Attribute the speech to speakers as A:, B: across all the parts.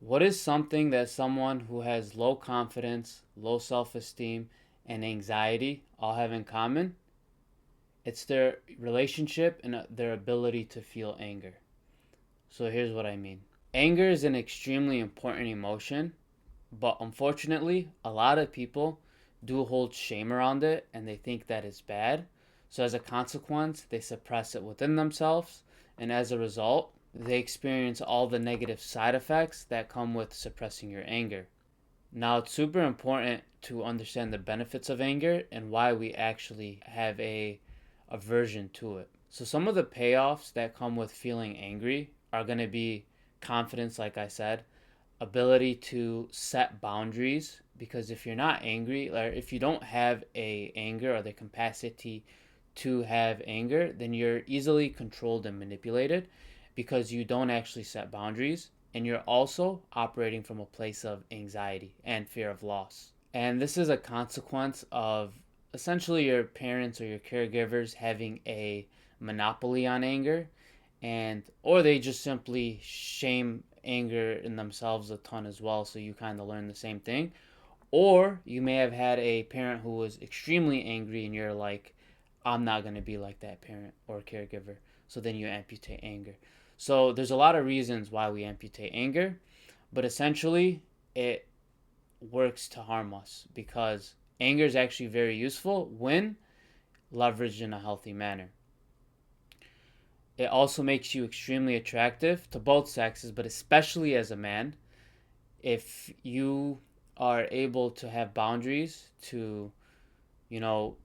A: What is something that someone who has low confidence, low self esteem, and anxiety all have in common? It's their relationship and their ability to feel anger. So here's what I mean. Anger is an extremely important emotion, but unfortunately, a lot of people do hold shame around it and they think that it's bad. So as a consequence, they suppress it within themselves, and as a result, they experience all the negative side effects that come with suppressing your anger. Now, it's super important to understand the benefits of anger and why we actually have a aversion to it. So, some of the payoffs that come with feeling angry are going to be confidence, like I said, ability to set boundaries, because if you're not angry, or if you don't have a anger or the capacity to have anger, then you're easily controlled and manipulated because you don't actually set boundaries, and you're also operating from a place of anxiety and fear of loss. And this is a consequence of essentially your parents or your caregivers having a monopoly on anger, and or they just simply shame anger in themselves a ton as well, so you kind of learn the same thing. Or you may have had a parent who was extremely angry and you're like, I'm not going to be like that parent or caregiver. So then you amputate anger. So there's a lot of reasons why we amputate anger, but essentially it works to harm us because anger is actually very useful when leveraged in a healthy manner. It also makes you extremely attractive to both sexes, but especially as a man. If you are able to have boundaries to,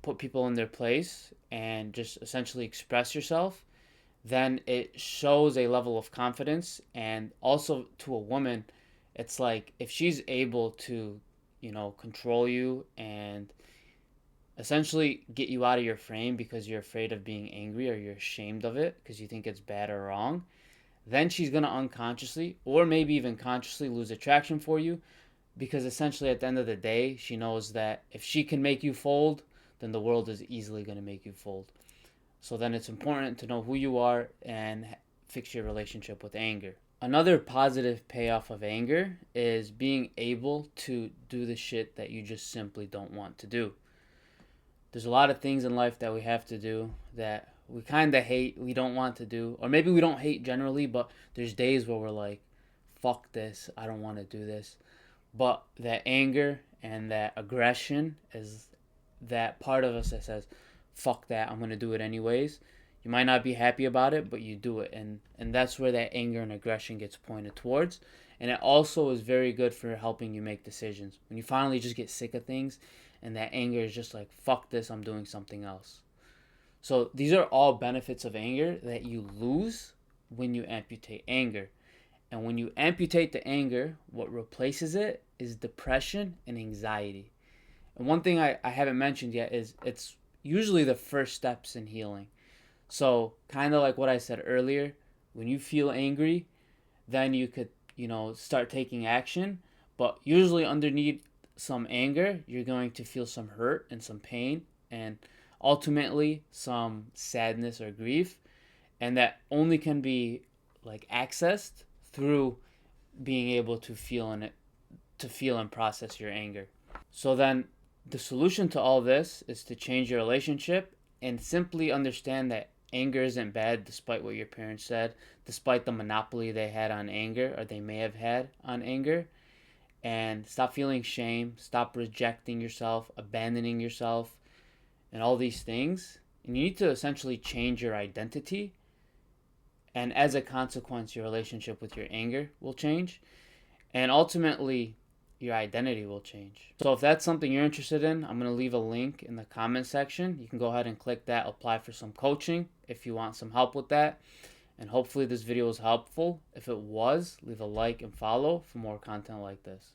A: put people in their place and just essentially express yourself, then it shows a level of confidence. And also to a woman, it's like if she's able to, control you and essentially get you out of your frame because you're afraid of being angry or you're ashamed of it because you think it's bad or wrong, then she's going to unconsciously or maybe even consciously lose attraction for you, because essentially at the end of the day, she knows that if she can make you fold, then the world is easily going to make you fold. So then it's important to know who you are and fix your relationship with anger. Another positive payoff of anger is being able to do the shit that you just simply don't want to do. There's a lot of things in life that we have to do that we kind of hate, we don't want to do, or maybe we don't hate generally, but there's days where we're like, fuck this, I don't want to do this. But that anger and that aggression is that part of us that says, fuck that, I'm going to do it anyways. You might not be happy about it, but you do it. And that's where that anger and aggression gets pointed towards. And it also is very good for helping you make decisions. When you finally just get sick of things and that anger is just like, fuck this, I'm doing something else. So these are all benefits of anger that you lose when you amputate anger. And when you amputate the anger, what replaces it is depression and anxiety. And one thing I haven't mentioned yet is it's usually the first steps in healing. So, kind of like what I said earlier, when you feel angry, then you could, start taking action. But usually, underneath some anger, you're going to feel some hurt and some pain, and ultimately some sadness or grief. And that only can be like accessed through being able to feel and process your anger. So then the solution to all this is to change your relationship and simply understand that anger isn't bad, despite what your parents said, despite the monopoly they had on anger or they may have had on anger. And stop feeling shame, stop rejecting yourself, abandoning yourself, and all these things. And you need to essentially change your identity. And as a consequence, your relationship with your anger will change. And ultimately, your identity will change. So if that's something you're interested in, I'm going to leave a link in the comment section. You can go ahead and click that, apply for some coaching if you want some help with that. And hopefully this video was helpful. If it was, leave a like and follow for more content like this.